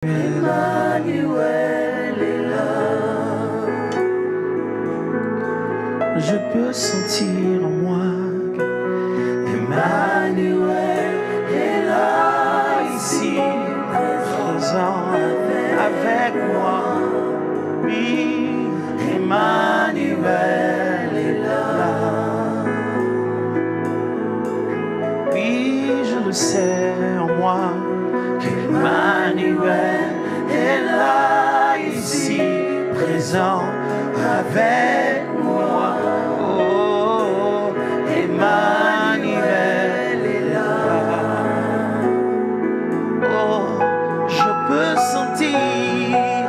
Emmanuel est là. Je peux sentir en moi Emmanuel est là, ici, présent avec moi. Oui, Emmanuel est là. Oui, je le sais en moi qu'Emmanuel est là, ici, présent avec moi. Oh, Emmanuel est là. Oh, je peux sentir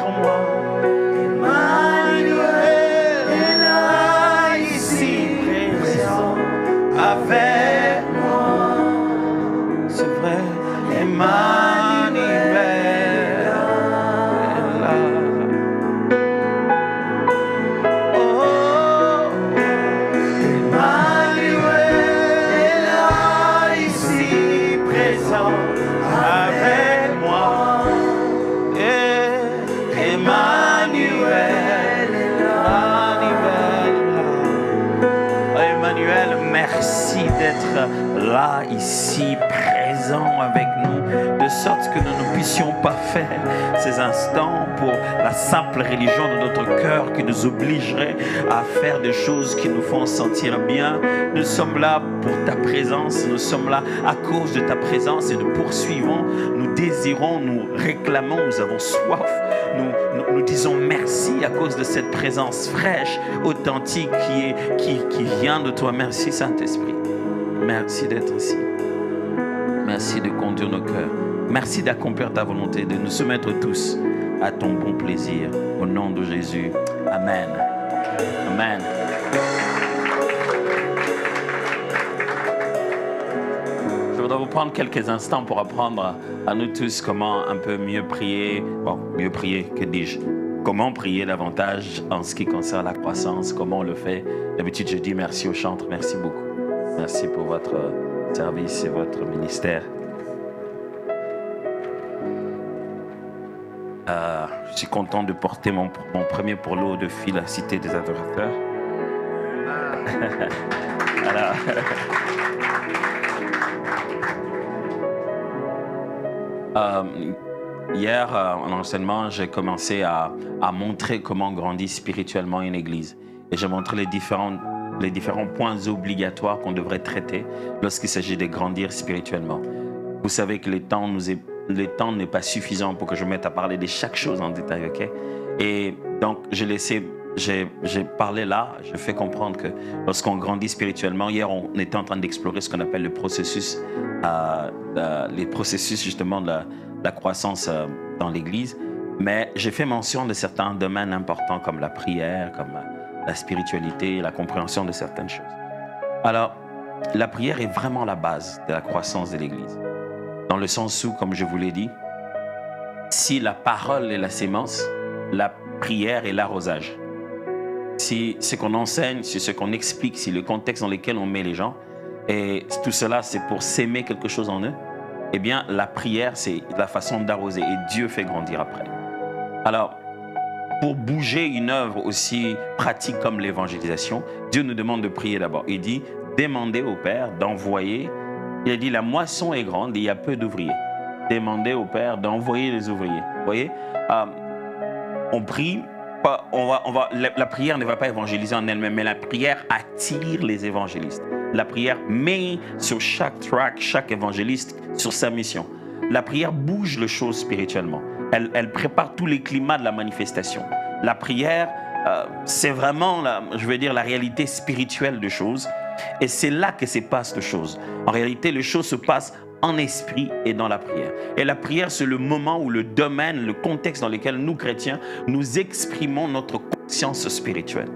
en moi Emmanuel est là, ici, présent avec moi. C'est vrai, Emmanuel est là. Oh, Emmanuel est là, ici, présent avec moi. Emmanuel est là. Emmanuel, merci d'être là, ici, présent avec nous, de sorte que nous ne puissions pas faire ces instants pour la simple religion de notre cœur qui nous obligerait à faire des choses qui nous font sentir bien. Nous sommes là pour ta présence, nous sommes là à cause de ta présence et nous poursuivons, nous désirons, nous réclamons, nous avons soif. Nous disons merci à cause de cette présence fraîche, authentique qui vient de toi. Merci Saint-Esprit. Merci d'être ici. Merci de conduire nos cœurs. Merci d'accomplir ta volonté, de nous soumettre tous à ton bon plaisir. Au nom de Jésus. Amen. Amen. Je voudrais vous prendre quelques instants pour apprendre à nous tous comment un peu mieux prier. Bon, mieux prier, que dis-je? Comment prier davantage en ce qui concerne la croissance? Comment on le fait? D'habitude, je dis merci aux chantres. Merci beaucoup. Merci pour votre service et votre ministère. Je suis content de porter mon premier pourleau de fil à Cité des Adorateurs. Alors, hier, en enseignement, j'ai commencé à montrer comment grandir spirituellement une église. Et j'ai montré les différents points obligatoires qu'on devrait traiter lorsqu'il s'agit de grandir spirituellement. Vous savez que le temps n'est pas suffisant pour que je mette à parler de chaque chose en détail, ok? Et donc, j'ai parlé là, je fais comprendre que lorsqu'on grandit spirituellement, hier, on était en train d'explorer ce qu'on appelle le processus, les processus justement de la croissance dans l'Église. Mais j'ai fait mention de certains domaines importants comme la prière, comme la spiritualité, la compréhension de certaines choses. Alors, la prière est vraiment la base de la croissance de l'Église. Dans le sens où, comme je vous l'ai dit, si la parole est la sémence, la prière est l'arrosage. Si ce qu'on enseigne, si ce qu'on explique, si le contexte dans lequel on met les gens, et tout cela c'est pour s'aimer quelque chose en eux, eh bien la prière c'est la façon d'arroser et Dieu fait grandir après. Alors, pour bouger une œuvre aussi pratique comme l'évangélisation, Dieu nous demande de prier d'abord. Il dit, demandez au Père d'envoyer. Il a dit, la moisson est grande et il y a peu d'ouvriers. Demandez au Père d'envoyer les ouvriers. Vous voyez, on prie, la prière ne va pas évangéliser en elle-même, mais la prière attire les évangélistes. La prière met sur chaque track, chaque évangéliste sur sa mission. La prière bouge les choses spirituellement. Elle prépare tous les climats de la manifestation. La prière, c'est vraiment, la réalité spirituelle des choses. Et c'est là que se passent les choses. En réalité, les choses se passent en esprit et dans la prière. Et la prière, c'est le moment où le domaine, le contexte dans lequel nous, chrétiens, nous exprimons notre conscience spirituelle.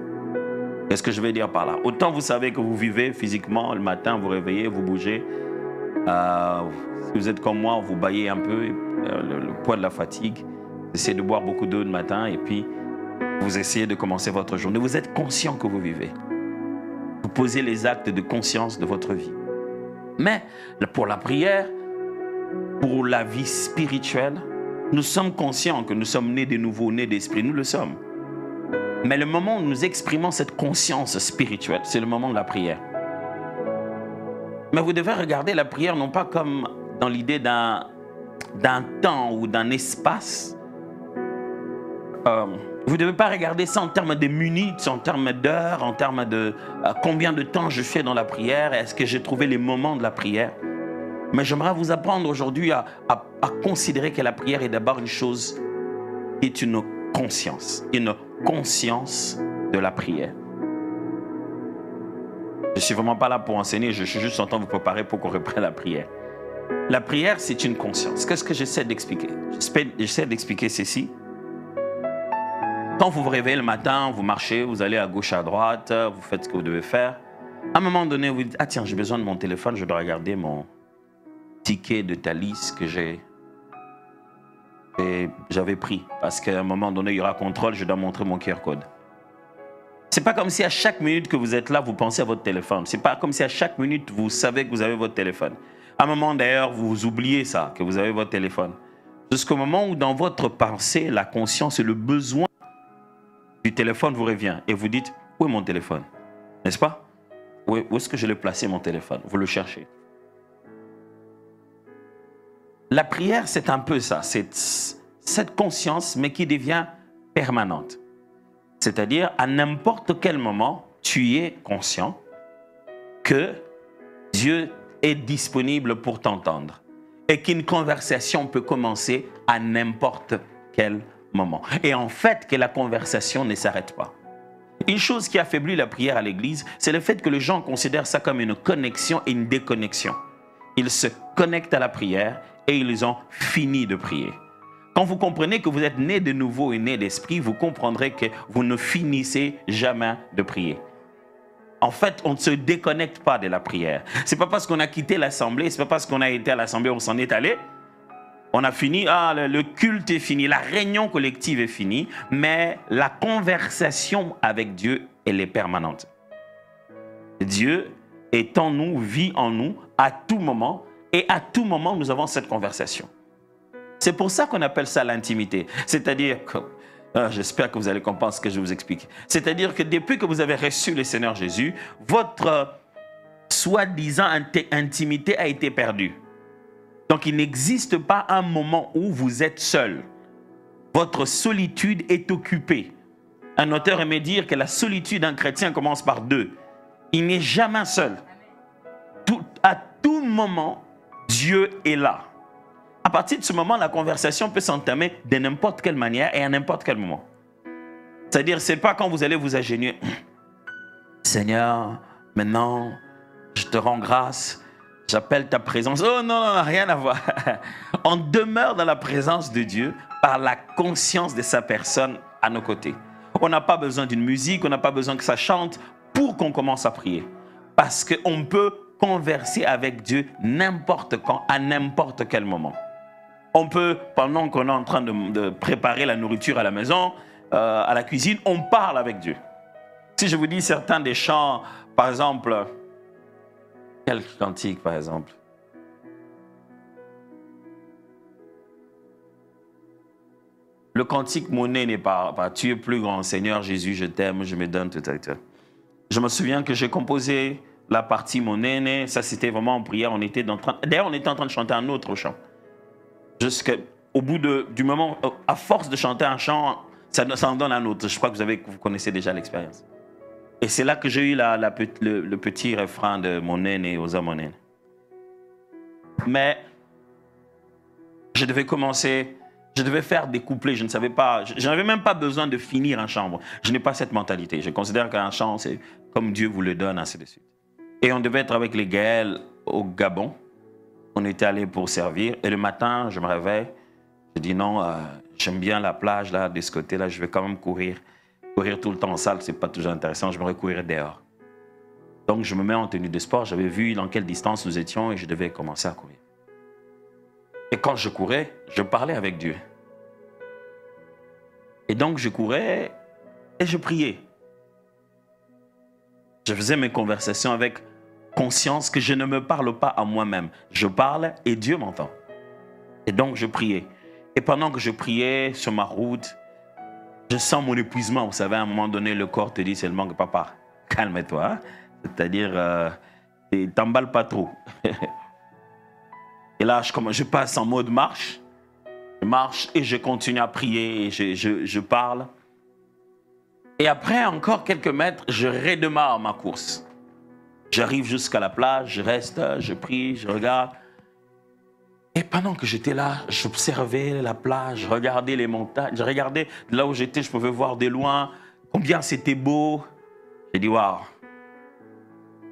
Qu'est-ce que je vais dire par là? Autant vous savez que vous vivez physiquement, le matin, vous réveillez, vous bougez. Si vous êtes comme moi, vous baillez un peu, le poids de la fatigue. Vous essayez de boire beaucoup d'eau le matin et puis vous essayez de commencer votre journée. Vous êtes conscient que vous vivez. Vous posez les actes de conscience de votre vie. Mais pour la prière, pour la vie spirituelle, Nous sommes conscients que nous sommes nés de nouveau, nés d'esprit, nous le sommes. Mais le moment où nous exprimons cette conscience spirituelle, c'est le moment de la prière. Mais vous devez regarder la prière non pas comme dans l'idée d'un temps ou d'un espace. Vous ne devez pas regarder ça en termes de minutes, en termes d'heures, en termes de combien de temps je fais dans la prière, est-ce que j'ai trouvé les moments de la prière. Mais j'aimerais vous apprendre aujourd'hui à considérer que la prière est d'abord une chose qui est une conscience de la prière. Je ne suis vraiment pas là pour enseigner, je suis juste en train de vous préparer pour qu'on reprenne la prière. La prière, c'est une conscience. Qu'est-ce que j'essaie d'expliquer? J'essaie d'expliquer ceci. Quand vous vous réveillez le matin, vous marchez, vous allez à gauche, à droite, vous faites ce que vous devez faire. À un moment donné, vous dites, ah tiens, j'ai besoin de mon téléphone, je dois regarder mon ticket de Thalys que j'avais pris. Parce qu'à un moment donné, il y aura contrôle, je dois montrer mon QR code. Ce n'est pas comme si à chaque minute que vous êtes là, vous pensez à votre téléphone. Ce n'est pas comme si à chaque minute, vous savez que vous avez votre téléphone. À un moment d'ailleurs, vous oubliez ça, que vous avez votre téléphone. Jusqu'au moment où dans votre pensée, la conscience et le besoin du téléphone vous revient. Et vous dites, où est mon téléphone? N'est-ce pas? Où est-ce que je l'ai placé mon téléphone? Vous le cherchez. La prière, c'est un peu ça. C'est cette conscience, mais qui devient permanente. C'est-à-dire, à n'importe quel moment, tu es conscient que Dieu est disponible pour t'entendre et qu'une conversation peut commencer à n'importe quel moment. Et en fait, que la conversation ne s'arrête pas. Une chose qui affaiblit la prière à l'église, c'est le fait que les gens considèrent ça comme une connexion et une déconnexion. Ils se connectent à la prière et ils ont fini de prier. Quand vous comprenez que vous êtes né de nouveau et né d'esprit, vous comprendrez que vous ne finissez jamais de prier. En fait, on ne se déconnecte pas de la prière. Ce n'est pas parce qu'on a quitté l'assemblée, ce n'est pas parce qu'on a été à l'assemblée, on s'en est allé. On a fini, le culte est fini, la réunion collective est finie, mais la conversation avec Dieu, elle est permanente. Dieu est en nous, vit en nous à tout moment, et à tout moment, nous avons cette conversation. C'est pour ça qu'on appelle ça l'intimité. C'est-à-dire que, j'espère que vous allez comprendre ce que je vous explique. C'est-à-dire que depuis que vous avez reçu le Seigneur Jésus, votre soi-disant intimité a été perdue. Donc il n'existe pas un moment où vous êtes seul. Votre solitude est occupée. Un auteur aimait dire que la solitude d'un chrétien commence par deux. Il n'est jamais seul. À tout moment, Dieu est là. À partir de ce moment, la conversation peut s'entamer de n'importe quelle manière et à n'importe quel moment. C'est-à-dire, ce n'est pas quand vous allez vous agenouiller. Seigneur, maintenant, je te rends grâce, j'appelle ta présence. Oh non, non, rien à voir. On demeure dans la présence de Dieu par la conscience de sa personne à nos côtés. On n'a pas besoin d'une musique, on n'a pas besoin que ça chante pour qu'on commence à prier. Parce qu'on peut converser avec Dieu n'importe quand, à n'importe quel moment. On peut, pendant qu'on est en train de préparer la nourriture à la maison, à la cuisine, on parle avec Dieu. Si je vous dis certains des chants, par exemple, quel cantique par exemple? Le cantique mon nez n'est pas tu es plus grand, Seigneur Jésus, je t'aime, je me donne tout à l'heure. Je me souviens que j'ai composé la partie mon aîné, ça c'était vraiment en prière, d'ailleurs on était en train de chanter un autre chant. Jusqu'au bout du moment, à force de chanter un chant, ça en donne un autre. Je crois que vous connaissez déjà l'expérience. Et c'est là que j'ai eu le petit refrain de mon aîné aux hommes mon aîné. Mais je devais commencer, je devais faire des couplets, je ne savais pas, je n'avais même pas besoin de finir un chant. Je n'ai pas cette mentalité. Je considère qu'un chant, c'est comme Dieu vous le donne, ainsi de suite. Et on devait être avec les Gaëls au Gabon. On était allé pour servir et le matin, je me réveille. Je dis non, j'aime bien la plage là, de ce côté-là, je vais quand même courir. Courir tout le temps en salle, c'est pas toujours intéressant, je me courir dehors. Donc je me mets en tenue de sport, j'avais vu dans quelle distance nous étions et je devais commencer à courir. Et quand je courais, je parlais avec Dieu. Et donc je courais et je priais. Je faisais mes conversations avec conscience que je ne me parle pas à moi-même. Je parle et Dieu m'entend. Et donc je priais. Et pendant que je priais sur ma route, je sens mon épuisement. Vous savez, à un moment donné, le corps te dit seulement que papa, calme-toi. Hein? C'est-à-dire, t'emballes pas trop. Et là, je passe en mode marche. Je marche et je continue à prier et je parle. Et après encore quelques mètres, je redémarre ma course. J'arrive jusqu'à la plage, je reste, je prie, je regarde. Et pendant que j'étais là, j'observais la plage, je regardais les montagnes, je regardais là où j'étais, je pouvais voir de loin combien c'était beau. J'ai dit, waouh,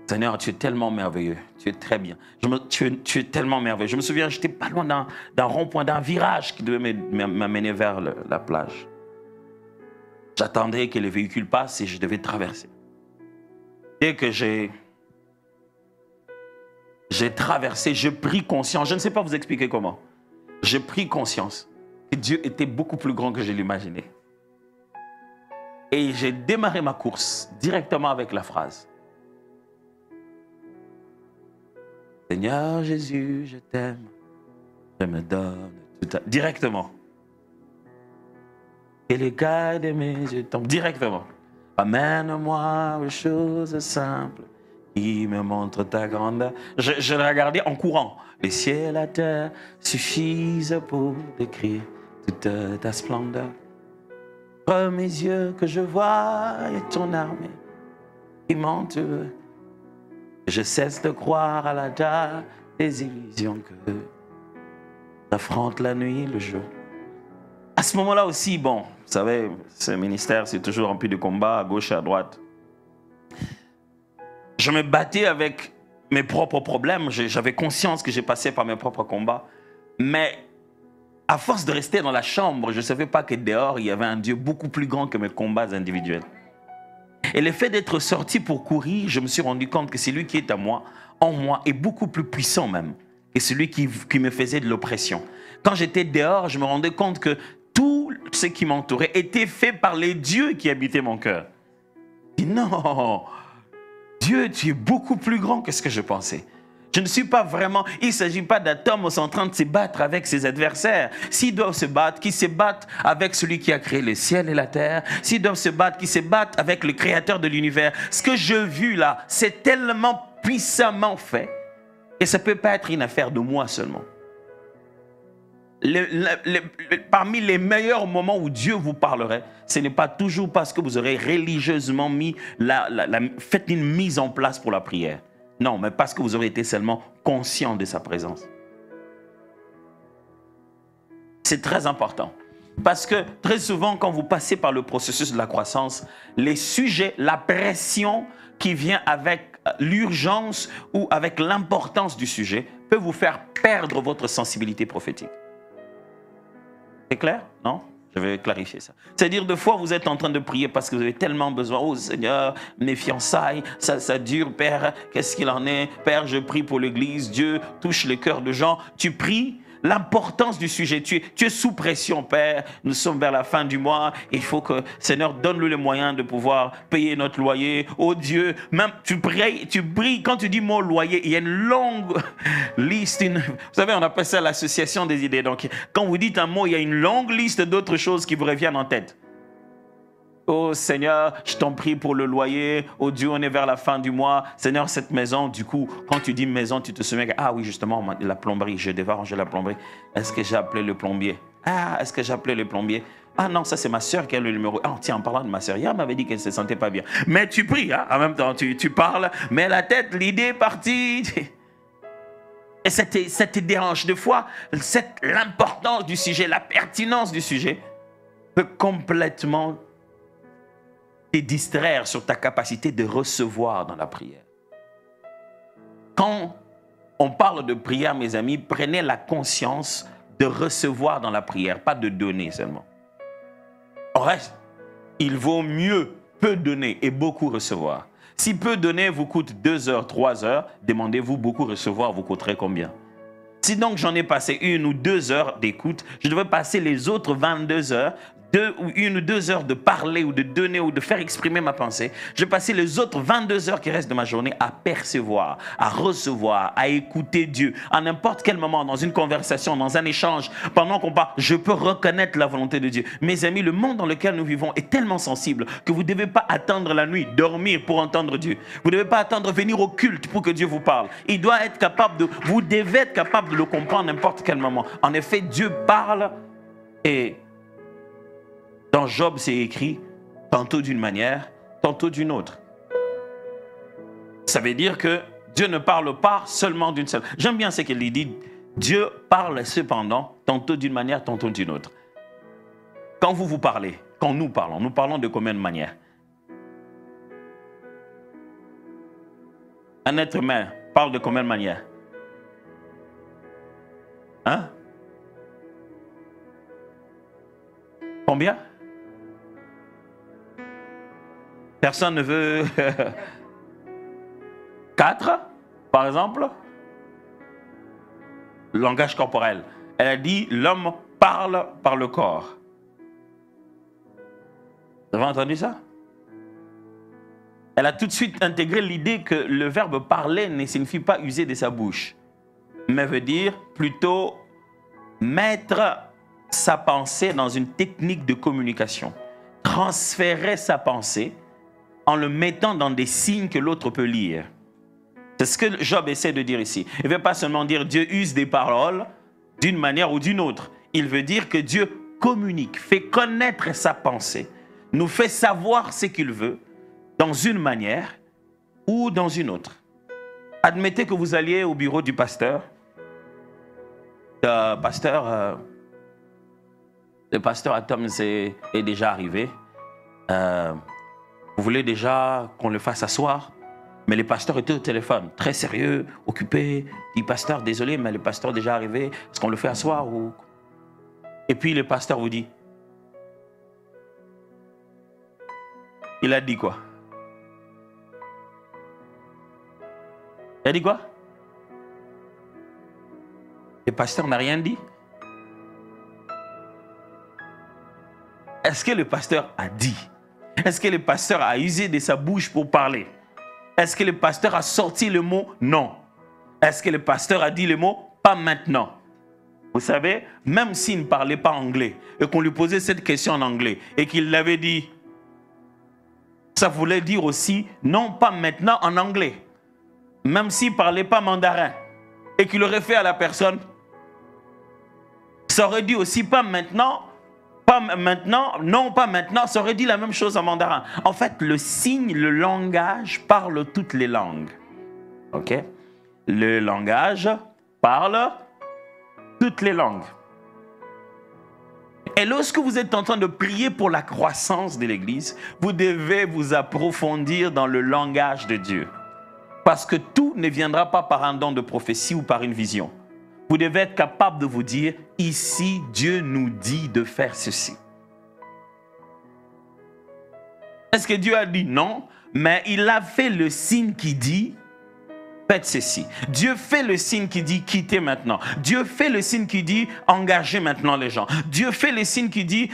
Seigneur, tu es tellement merveilleux, tu es très bien. Tu es tellement merveilleux. Je me souviens, j'étais pas loin d'un rond-point, d'un virage qui devait m'amener vers la plage. J'attendais que les véhicules passent et je devais traverser. Dès que j'ai traversé, j'ai pris conscience, je ne sais pas vous expliquer comment, j'ai pris conscience que Dieu était beaucoup plus grand que je l'imaginais. Et j'ai démarré ma course directement avec la phrase: Seigneur Jésus, je t'aime, je me donne tout à... Directement. Et les gars de mes yeux tombent directement. Amène-moi aux choses simples qui me montrent ta grandeur. Je le regardais en courant. Les cieux et la terre suffisent pour décrire toute ta splendeur. Ouvre mes yeux que je vois et ton armée qui m'entoure. Je cesse de croire à la date des illusions que j'affronte la nuit, le jour. À ce moment-là aussi, bon, vous savez, ce ministère, c'est toujours rempli de combats à gauche et à droite. Je me battais avec mes propres problèmes. J'avais conscience que j'ai passé par mes propres combats. Mais à force de rester dans la chambre, je ne savais pas que dehors, il y avait un Dieu beaucoup plus grand que mes combats individuels. Et le fait d'être sorti pour courir, je me suis rendu compte que celui qui est en moi, est beaucoup plus puissant même que celui qui me faisait de l'oppression. Quand j'étais dehors, je me rendais compte que tout ce qui m'entourait était fait par les dieux qui habitaient mon cœur. Et non, Dieu, tu es beaucoup plus grand que ce que je pensais. Je ne suis pas vraiment... Il ne s'agit pas d'atomes en train de se battre avec ses adversaires. S'ils doivent se battre, qu'ils se battent avec celui qui a créé le ciel et la terre. S'ils doivent se battre, qu'ils se battent avec le créateur de l'univers. Ce que j'ai vu là, c'est tellement puissamment fait et ça ne peut pas être une affaire de moi seulement. Parmi les meilleurs moments où Dieu vous parlerait, ce n'est pas toujours parce que vous aurez religieusement fait une mise en place pour la prière. Non, mais parce que vous aurez été seulement conscient de sa présence. C'est très important. Parce que très souvent, quand vous passez par le processus de la croissance, les sujets, la pression qui vient avec l'urgence ou avec l'importance du sujet peut vous faire perdre votre sensibilité prophétique. C'est clair? Non? Je vais clarifier ça. C'est-à-dire, des fois, vous êtes en train de prier parce que vous avez tellement besoin. Oh Seigneur, mes fiançailles, ça dure, Père, qu'est-ce qu'il en est? Père, je prie pour l'Église, Dieu touche les cœurs de gens. Tu pries, l'importance du sujet, tu es sous pression, Père. Nous sommes vers la fin du mois. Il faut que, Seigneur, donne-nous les moyens de pouvoir payer notre loyer. Oh Dieu, même tu pries. Quand tu dis mot loyer, il y a une longue liste. Vous savez, on appelle ça l'association des idées. Donc, quand vous dites un mot, il y a une longue liste d'autres choses qui vous reviennent en tête. Oh Seigneur, je t'en prie pour le loyer. Oh Dieu, on est vers la fin du mois. Seigneur, cette maison, du coup, quand tu dis maison, tu te souviens que, ah oui, justement, la plomberie, je devais ranger la plomberie. Est-ce que j'ai appelé le plombier? Ah, est-ce que j'ai appelé le plombier? Ah non, ça c'est ma soeur qui a le numéro. Ah tiens, en parlant de ma soeur, hier elle m'avait dit qu'elle ne se sentait pas bien. Mais tu pries, hein? En même temps, tu parles, mais la tête, l'idée est partie. Et ça te dérange. Des fois, l'importance du sujet, la pertinence du sujet peut complètement te distraire sur ta capacité de recevoir dans la prière. Quand on parle de prière, mes amis, prenez la conscience de recevoir dans la prière, pas de donner seulement. En reste, il vaut mieux peu donner et beaucoup recevoir. Si peu donner vous coûte 2 heures, 3 heures, demandez-vous beaucoup recevoir vous coûterait combien? Si donc j'en ai passé 1 ou 2 heures d'écoute, je devrais passer les autres 22 heures 1 ou 2 heures de parler ou de donner ou de faire exprimer ma pensée, je vais passer les autres 22 heures qui restent de ma journée à percevoir, à recevoir, à écouter Dieu. À n'importe quel moment, dans une conversation, dans un échange, pendant qu'on parle, je peux reconnaître la volonté de Dieu. Mes amis, le monde dans lequel nous vivons est tellement sensible que vous ne devez pas attendre la nuit, dormir pour entendre Dieu. Vous ne devez pas attendre venir au culte pour que Dieu vous parle. Il doit être capable de, vous devez être capable de le comprendre à n'importe quel moment. En effet, Dieu parle et dans Job, c'est écrit tantôt d'une manière, tantôt d'une autre. Ça veut dire que Dieu ne parle pas seulement d'une seule. J'aime bien ce qu'il dit. Dieu parle cependant tantôt d'une manière, tantôt d'une autre. Quand vous parlez, quand nous parlons de combien de manières? Un être humain parle de combien de manières? Hein? Combien? Personne ne veut 4, par exemple. Langage corporel. Elle a dit, l'homme parle par le corps. Vous avez entendu ça? Elle a tout de suite intégré l'idée que le verbe parler ne signifie pas user de sa bouche, mais veut dire plutôt mettre sa pensée dans une technique de communication. Transférer sa pensée en le mettant dans des signes que l'autre peut lire. C'est ce que Job essaie de dire ici. Il ne veut pas seulement dire Dieu use des paroles d'une manière ou d'une autre. Il veut dire que Dieu communique, fait connaître sa pensée, nous fait savoir ce qu'il veut dans une manière ou dans une autre. Admettez que vous alliez au bureau du pasteur. Le pasteur Atom est déjà arrivé. Vous voulez déjà qu'on le fasse asseoir? Mais le pasteur était au téléphone, très sérieux, occupé. Il dit, pasteur, désolé, mais le pasteur est déjà arrivé. Est-ce qu'on le fait asseoir ou... Et puis le pasteur vous dit, il a dit quoi? Il a dit quoi? Le pasteur n'a rien dit. Est-ce que le pasteur a dit? Est-ce que le pasteur a usé de sa bouche pour parler? Est-ce que le pasteur a sorti le mot non? Est-ce que le pasteur a dit le mot pas maintenant? Vous savez, même s'il ne parlait pas anglais et qu'on lui posait cette question en anglais et qu'il l'avait dit, ça voulait dire aussi non pas maintenant en anglais. Même s'il ne parlait pas mandarin et qu'il aurait fait à la personne, ça aurait dit aussi pas maintenant. Pas maintenant, non, pas maintenant, ça aurait dit la même chose en mandarin. En fait, le signe, le langage parle toutes les langues. OK? Le langage parle toutes les langues. Et lorsque vous êtes en train de prier pour la croissance de l'Église, vous devez vous approfondir dans le langage de Dieu. Parce que tout ne viendra pas par un don de prophétie ou par une vision. Vous devez être capable de vous dire, ici, Dieu nous dit de faire ceci. Est-ce que Dieu a dit non? Mais il a fait le signe qui dit, faites ceci. Dieu fait le signe qui dit, quittez maintenant. Dieu fait le signe qui dit, engagez maintenant les gens. Dieu fait le signe qui dit,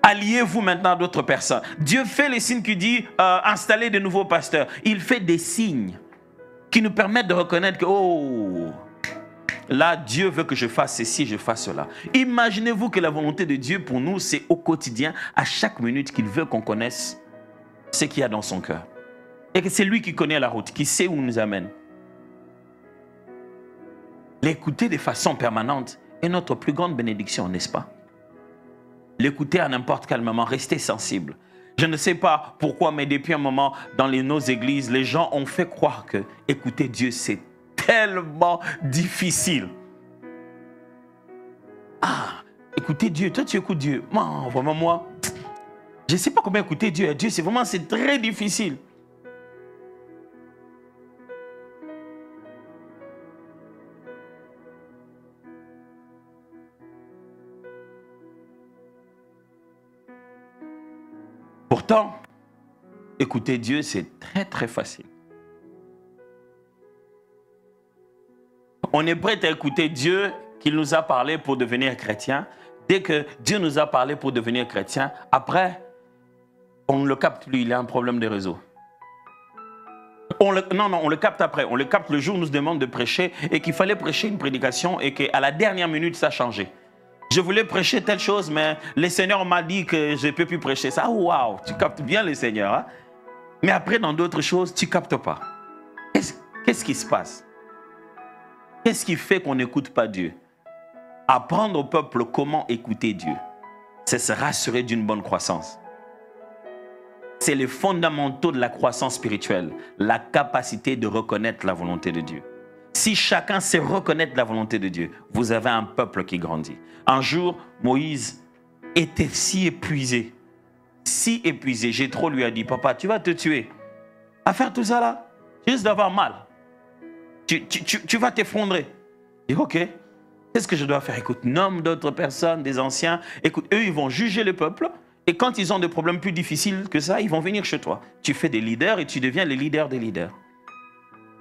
alliez-vous maintenant à d'autres personnes. Dieu fait le signe qui dit, installez de nouveaux pasteurs. Il fait des signes qui nous permettent de reconnaître que, oh... Là, Dieu veut que je fasse ceci, je fasse cela. Imaginez-vous que la volonté de Dieu pour nous, c'est au quotidien, à chaque minute, qu'il veut qu'on connaisse ce qu'il y a dans son cœur. Et que c'est lui qui connaît la route, qui sait où il nous amène. L'écouter de façon permanente est notre plus grande bénédiction, n'est-ce pas? L'écouter à n'importe quel moment, rester sensible. Je ne sais pas pourquoi, mais depuis un moment, dans nos églises, les gens ont fait croire que écouter Dieu, c'est tellement difficile. Ah, écouter Dieu, toi tu écoutes Dieu. Moi, vraiment moi, je ne sais pas comment écouter Dieu. Dieu, c'est très difficile. Pourtant, écouter Dieu, c'est très très facile. On est prêt à écouter Dieu qui nous a parlé pour devenir chrétien Dès que Dieu nous a parlé pour devenir chrétien, après, on ne le capte plus, il a un problème de réseau. On le capte après. On le capte le jour où on nous demande de prêcher et qu'il fallait prêcher une prédication et qu'à la dernière minute, ça a changé. Je voulais prêcher telle chose, mais le Seigneur m'a dit que je ne peux plus prêcher ça. Oh, waouh, tu captes bien le Seigneur. Hein? Mais après, dans d'autres choses, tu ne captes pas. Qu'est-ce qui se passe? Qu'est-ce qui fait qu'on n'écoute pas Dieu? Apprendre au peuple comment écouter Dieu, c'est se rassurer d'une bonne croissance. C'est les fondamentaux de la croissance spirituelle, la capacité de reconnaître la volonté de Dieu. Si chacun sait reconnaître la volonté de Dieu, vous avez un peuple qui grandit. Un jour, Moïse était si épuisé, Jéthro lui a dit, papa, tu vas te tuer. À faire tout ça là, juste d'avoir mal. Tu vas t'effondrer. Il dit, ok, qu'est-ce que je dois faire? Écoute, nomme d'autres personnes, des anciens. Écoute, eux, ils vont juger le peuple. Et quand ils ont des problèmes plus difficiles que ça, ils vont venir chez toi. Tu fais des leaders et tu deviens le leader des leaders.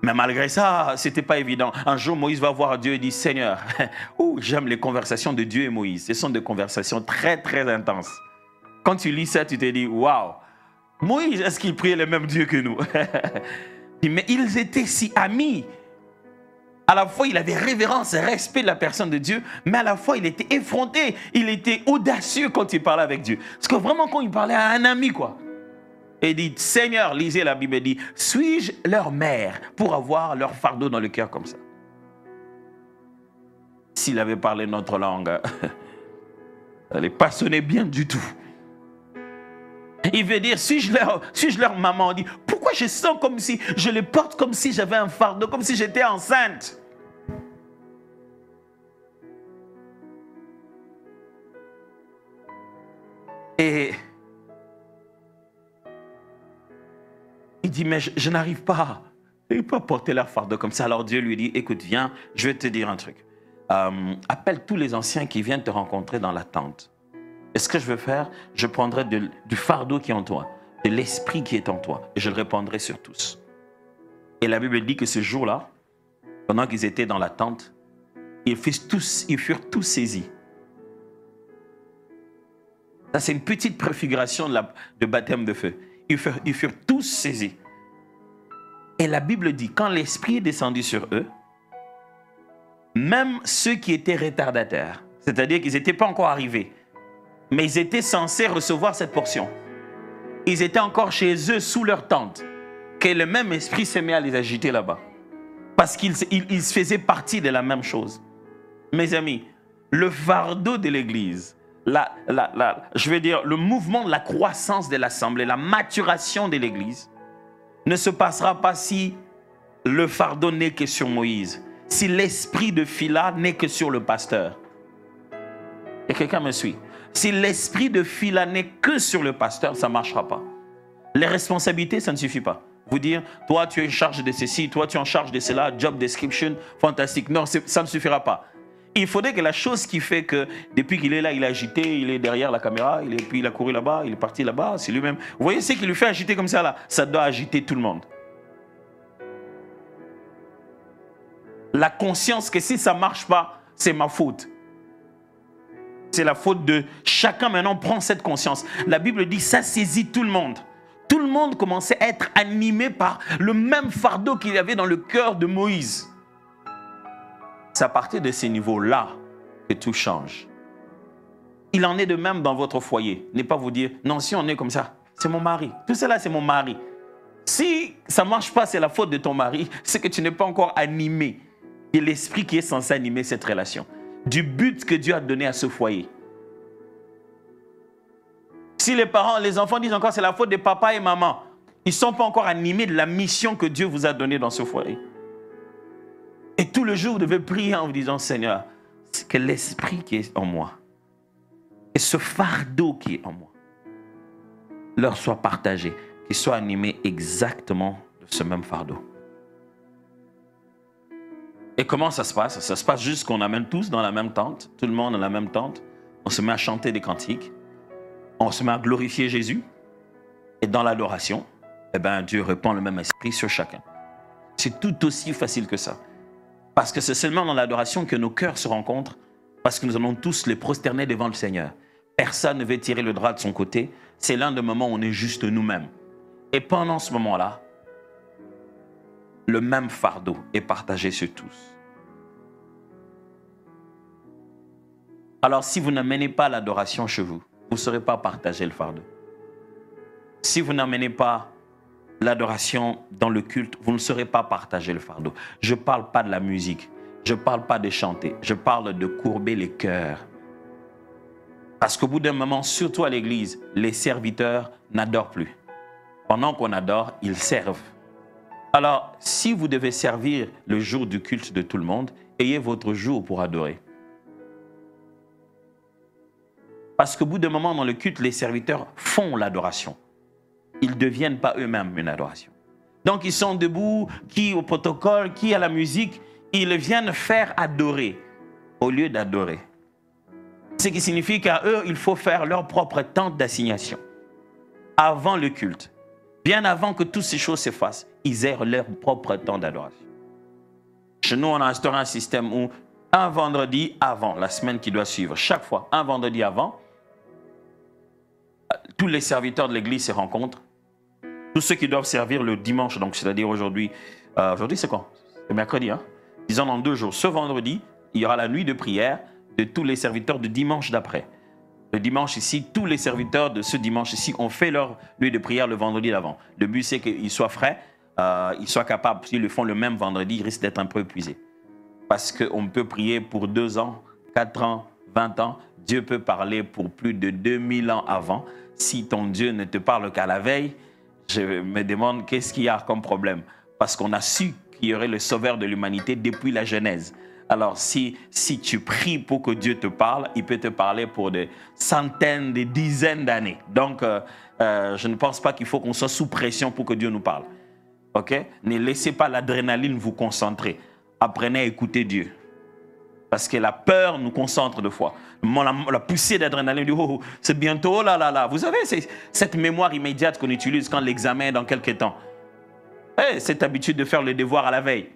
Mais malgré ça, ce n'était pas évident. Un jour, Moïse va voir Dieu et dit, Seigneur, j'aime les conversations de Dieu et Moïse. Ce sont des conversations très, très intenses. Quand tu lis ça, tu te dis, waouh, Moïse, est-ce qu'il priait le même Dieu que nous? Mais ils étaient si amis. À la fois, il avait révérence et respect de la personne de Dieu, mais à la fois, il était effronté, il était audacieux quand il parlait avec Dieu. Parce que vraiment, quand il parlait à un ami, quoi. Et il dit, Seigneur, lisez la Bible, il dit, suis-je leur mère pour avoir leur fardeau dans le cœur comme ça? S'il avait parlé notre langue, ça n'allait pas sonner bien du tout. Il veut dire, suis-je leur maman? On dit, pourquoi je sens comme si, je les porte comme si j'avais un fardeau, comme si j'étais enceinte? Et il dit, mais je n'arrive pas. Je ne peux pas porter leur fardeau comme ça. Alors Dieu lui dit, écoute, viens, je vais te dire un truc. Appelle tous les anciens qui viennent te rencontrer dans la tente. Et ce que je veux faire, je prendrai du fardeau qui est en toi, de l'esprit qui est en toi, et je le répandrai sur tous. Et la Bible dit que ce jour-là, pendant qu'ils étaient dans la tente, ils furent tous saisis. Ça, c'est une petite préfiguration de baptême de feu. Ils furent tous saisis. Et la Bible dit, quand l'Esprit est descendu sur eux, même ceux qui étaient retardataires, c'est-à-dire qu'ils n'étaient pas encore arrivés, mais ils étaient censés recevoir cette portion. Ils étaient encore chez eux, sous leur tente, que le même esprit s'est mis à les agiter là-bas. Parce qu'ils faisaient partie de la même chose. Mes amis, le fardeau de l'Église, je veux dire, le mouvement de la croissance de l'Assemblée, la maturation de l'Église, ne se passera pas si le fardeau n'est que sur Moïse, si l'esprit de Phila n'est que sur le pasteur. Et quelqu'un me suit? Si l'esprit de Phila n'est que sur le pasteur, ça ne marchera pas. Les responsabilités, ça ne suffit pas. Vous dire, toi tu es en charge de ceci, toi tu es en charge de cela, job description, fantastique. Non, ça ne suffira pas. Il faudrait que la chose qui fait que depuis qu'il est là, il est agité, il est derrière la caméra, puis il a couru là-bas, il est parti là-bas, c'est lui-même. Vous voyez ce qui lui fait agiter comme ça là? Ça doit agiter tout le monde. La conscience que si ça ne marche pas, c'est ma faute. C'est la faute de chacun maintenant prend cette conscience. La Bible dit ça saisit tout le monde. Tout le monde commençait à être animé par le même fardeau qu'il y avait dans le cœur de Moïse. C'est à partir de ces niveaux-là que tout change. Il en est de même dans votre foyer. Ne pas vous dire, non, si on est comme ça, c'est mon mari. Tout cela, c'est mon mari. Si ça ne marche pas, c'est la faute de ton mari, c'est que tu n'es pas encore animé. Et l'esprit qui est censé animer cette relation. Du but que Dieu a donné à ce foyer. Si les parents, les enfants disent encore c'est la faute de papa et maman, ils ne sont pas encore animés de la mission que Dieu vous a donnée dans ce foyer. Et tout le jour, vous devez prier en vous disant, Seigneur, c'est que l'esprit qui est en moi et ce fardeau qui est en moi leur soit partagé, qu'ils soient animés exactement de ce même fardeau. Et comment ça se passe? Ça se passe juste qu'on amène tous dans la même tente, tout le monde dans la même tente, on se met à chanter des cantiques, on se met à glorifier Jésus, et dans l'adoration, eh ben, Dieu répand le même esprit sur chacun. C'est tout aussi facile que ça. Parce que c'est seulement dans l'adoration que nos cœurs se rencontrent Parce que nous allons tous les prosterner devant le Seigneur. Personne ne veut tirer le drap de son côté. C'est l'un des moments où on est juste nous-mêmes. Et pendant ce moment-là, le même fardeau est partagé sur tous. Alors, si vous n'amenez pas l'adoration chez vous, vous ne saurez pas partager le fardeau. Si vous n'amenez pas l'adoration dans le culte, vous ne saurez pas partager le fardeau. Je ne parle pas de la musique, je ne parle pas de chanter, je parle de courber les cœurs. Parce qu'au bout d'un moment, surtout à l'église, les serviteurs n'adorent plus. Pendant qu'on adore, ils servent. Alors, si vous devez servir le jour du culte de tout le monde, ayez votre jour pour adorer. Parce qu'au bout d'un moment, dans le culte, les serviteurs font l'adoration. Ils ne deviennent pas eux-mêmes une adoration. Donc, ils sont debout, qui au protocole, qui à la musique, ils viennent faire adorer au lieu d'adorer. Ce qui signifie qu'à eux, il faut faire leur propre temps d'assignation. Avant le culte, bien avant que toutes ces choses se fassent, ils aient leur propre temps d'adoration. Chez nous, on a instauré un système où un vendredi avant, la semaine qui doit suivre, chaque fois, un vendredi avant, tous les serviteurs de l'église se rencontrent. Tous ceux qui doivent servir le dimanche, donc c'est-à-dire aujourd'hui. Aujourd'hui, c'est quand? C'est mercredi, hein? Disons dans 2 jours. Ce vendredi, il y aura la nuit de prière de tous les serviteurs de dimanche d'après. Le dimanche ici, tous les serviteurs de ce dimanche ici ont fait leur nuit de prière le vendredi d'avant. Le but, c'est qu'ils soient frais, ils soient capables. S'ils le font le même vendredi, ils risquent d'être un peu épuisés. Parce qu'on peut prier pour 2 ans, 4 ans, 20 ans. Dieu peut parler pour plus de 2000 ans avant. Si ton Dieu ne te parle qu'à la veille, je me demande qu'est-ce qu'il y a comme problème. Parce qu'on a su qu'il y aurait le sauveur de l'humanité depuis la Genèse. Alors, si tu pries pour que Dieu te parle, il peut te parler pour des centaines, des dizaines d'années. Donc, je ne pense pas qu'il faut qu'on soit sous pression pour que Dieu nous parle. OK? Ne laissez pas l'adrénaline vous concentrer. Apprenez à écouter Dieu. Parce que la peur nous concentre de fois. La poussée d'adrénaline, oh, c'est bientôt, là, là, là. Vous savez, c'est cette mémoire immédiate qu'on utilise quand l'examen est dans quelques temps. Hey, cette habitude de faire le devoir à la veille.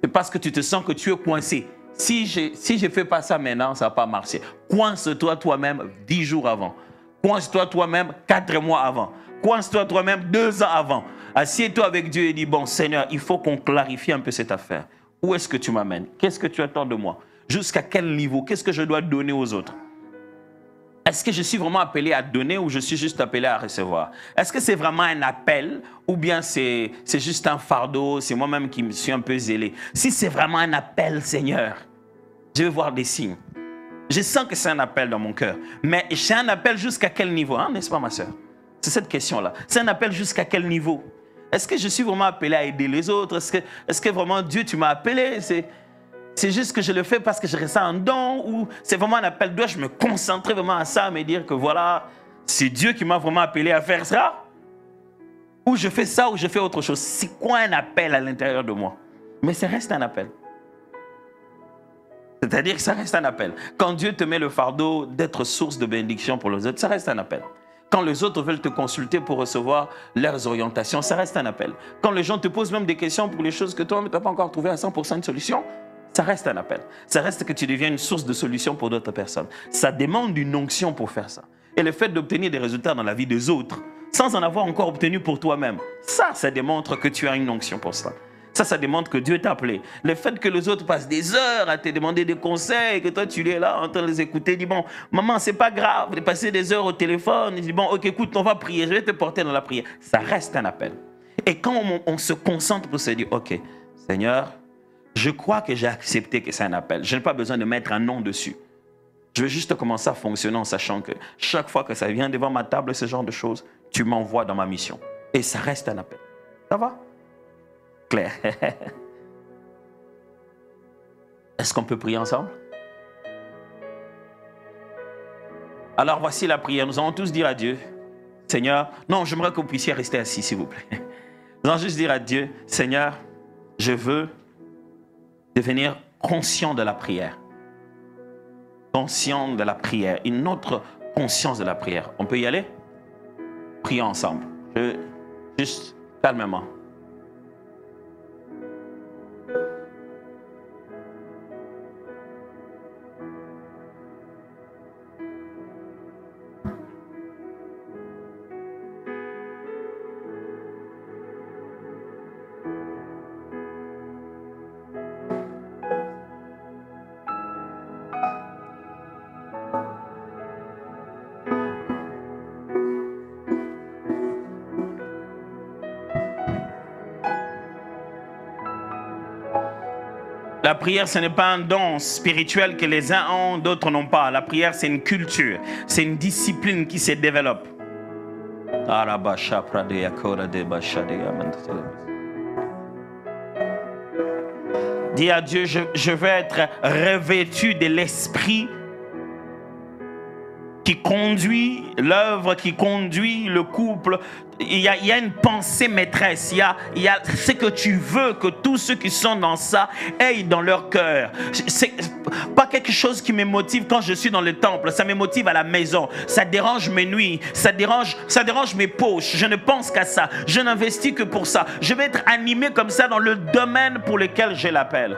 C'est parce que tu te sens que tu es coincé. Si je ne fais pas ça maintenant, ça ne va pas marcher. Coince-toi toi-même 10 jours avant. Coince-toi toi-même 4 mois avant. Coince-toi toi-même 2 ans avant. Assieds-toi avec Dieu et dis, bon Seigneur, il faut qu'on clarifie un peu cette affaire. Où est-ce que tu m'amènes? Qu'est-ce que tu attends de moi? Jusqu'à quel niveau? Qu'est-ce que je dois donner aux autres? Est-ce que je suis vraiment appelé à donner ou je suis juste appelé à recevoir? Est-ce que c'est vraiment un appel ou bien c'est juste un fardeau? C'est moi-même qui me suis un peu zélé. Si c'est vraiment un appel, Seigneur, je veux voir des signes. Je sens que c'est un appel dans mon cœur. Mais c'est un appel jusqu'à quel niveau, hein, n'est-ce pas ma soeur? C'est cette question-là. C'est un appel jusqu'à quel niveau? Est-ce que je suis vraiment appelé à aider les autres? Est-ce que vraiment Dieu, tu m'as appelé? C'est juste que je le fais parce que je ressens un don ou c'est vraiment un appel? Dois-je me concentrer vraiment à ça, me dire que voilà, c'est Dieu qui m'a vraiment appelé à faire ça? Ou je fais ça ou je fais autre chose? C'est quoi un appel à l'intérieur de moi? Mais ça reste un appel. C'est-à-dire que ça reste un appel. Quand Dieu te met le fardeau d'être source de bénédiction pour les autres, ça reste un appel. Quand les autres veulent te consulter pour recevoir leurs orientations, ça reste un appel. Quand les gens te posent même des questions pour les choses que toi, tu n'as pas encore trouvé à 100% une solution, ça reste un appel. Ça reste que tu deviens une source de solution pour d'autres personnes. Ça demande une onction pour faire ça. Et le fait d'obtenir des résultats dans la vie des autres, sans en avoir encore obtenu pour toi-même, ça démontre que tu as une onction pour ça. Ça démontre que Dieu t'a appelé. Le fait que les autres passent des heures à te demander des conseils, que toi tu es là en train de les écouter, dis bon, maman, c'est pas grave de passer des heures au téléphone, dis bon, ok, écoute, on va prier, je vais te porter dans la prière. Ça reste un appel. Et quand on se concentre pour se dire, ok, Seigneur, je crois que j'ai accepté que c'est un appel. Je n'ai pas besoin de mettre un nom dessus. Je veux juste commencer à fonctionner en sachant que chaque fois que ça vient devant ma table, ce genre de choses, tu m'envoies dans ma mission. Et ça reste un appel. Ça va? Claire. Est-ce qu'on peut prier ensemble? Alors voici la prière. Nous allons tous dire à Dieu, Seigneur, non, j'aimerais que vous puissiez rester assis, s'il vous plaît. Nous allons juste dire à Dieu, Seigneur, je veux devenir conscient de la prière. Conscient de la prière. Une autre conscience de la prière. On peut y aller? Prions ensemble. Juste calmement. La prière, ce n'est pas un don spirituel que les uns ont, d'autres n'ont pas. La prière, c'est une culture, c'est une discipline qui se développe. Dis à Dieu, je veux être revêtu de l'esprit qui conduit l'œuvre, qui conduit le couple. Il y a une pensée maîtresse. Il y a ce que tu veux que tous ceux qui sont dans ça aient dans leur cœur. C'est pas quelque chose qui me motive quand je suis dans le temple. Ça me motive à la maison. Ça dérange mes nuits. Ça dérange mes poches. Je ne pense qu'à ça. Je n'investis que pour ça. Je vais être animé comme ça dans le domaine pour lequel j'ai l'appel.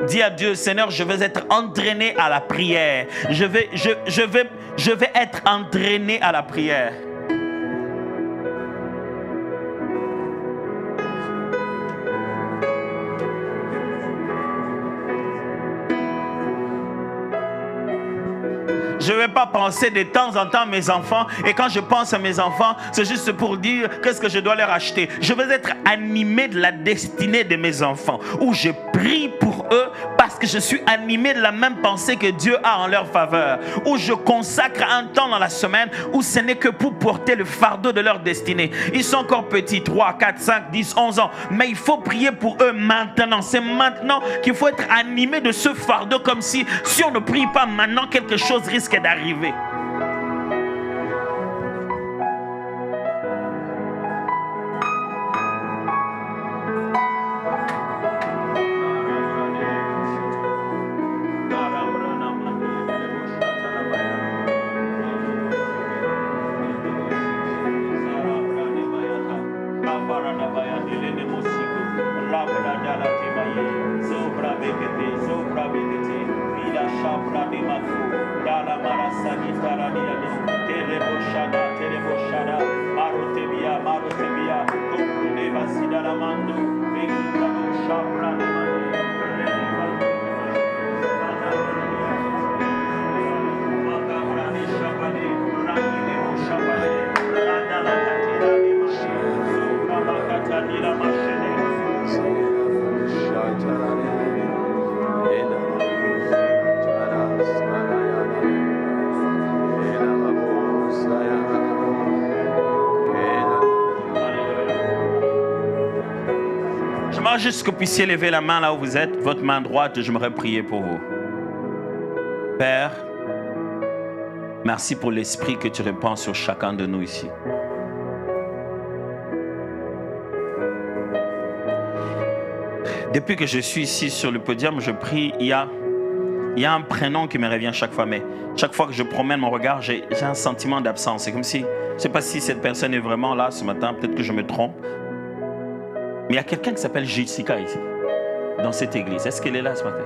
Dis à Dieu, Seigneur, je veux être entraîné à la prière. Je vais être entraîné à la prière. Je ne vais pas penser de temps en temps à mes enfants. Et quand je pense à mes enfants, c'est juste pour dire qu'est-ce que je dois leur acheter. Je veux être animé de la destinée de mes enfants. Où je prie pour eux parce que je suis animé de la même pensée que Dieu a en leur faveur. Où je consacre un temps dans la semaine où ce n'est que pour porter le fardeau de leur destinée. Ils sont encore petits, 3, 4, 5, 10, 11 ans. Mais il faut prier pour eux maintenant. C'est maintenant qu'il faut être animé de ce fardeau, comme si on ne prie pas maintenant, quelque chose risque d'arriver. Juste que vous puissiez lever la main là où vous êtes, votre main droite, j'aimerais prier pour vous. Père, merci pour l'esprit que tu répands sur chacun de nous ici. Depuis que je suis ici sur le podium, je prie, il y a un prénom qui me revient chaque fois, mais chaque fois que je promène mon regard, j'ai un sentiment d'absence. C'est comme si, je ne sais pas si cette personne est vraiment là ce matin, peut-être que je me trompe. Mais il y a quelqu'un qui s'appelle Jessica ici, dans cette église. Est-ce qu'elle est là ce matin?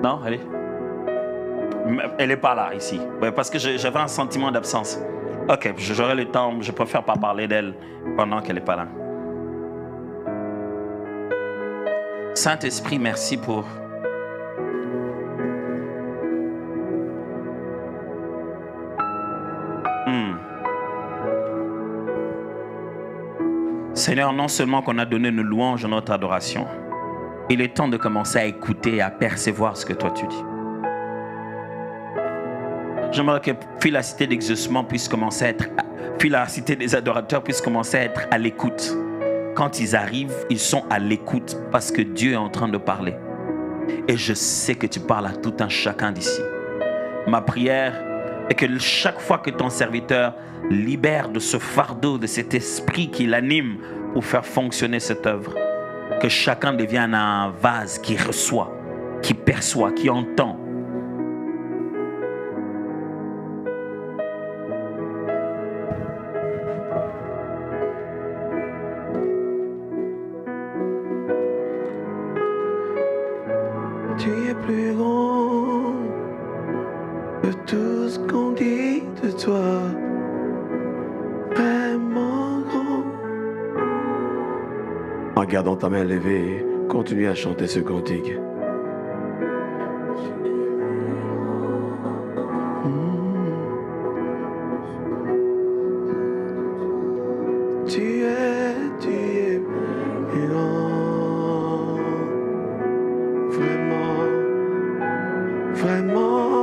Non, elle n'est pas là ici. Ouais, parce que j'avais un sentiment d'absence. Ok, j'aurai le temps, je préfère pas parler d'elle pendant qu'elle n'est pas là. Saint-Esprit, merci pour Seigneur, non seulement qu'on a donné nos louanges, notre adoration, il est temps de commencer à écouter et à percevoir ce que toi tu dis. J'aimerais que puis la cité d'exaucement puisse commencer à être, puis la cité des adorateurs puisse commencer à être à l'écoute. Quand ils arrivent, ils sont à l'écoute parce que Dieu est en train de parler. Et je sais que tu parles à tout un chacun d'ici. Ma prière est que chaque fois que ton serviteur libère de ce fardeau, de cet esprit qui l'anime pour faire fonctionner cette œuvre, que chacun devienne un vase qui reçoit, qui perçoit, qui entend. Tu es plus grand que tout ce qu'on dit de toi. Vraiment grand. En gardant ta main levée, continue à chanter ce cantique. tu es plus grand. Vraiment, vraiment.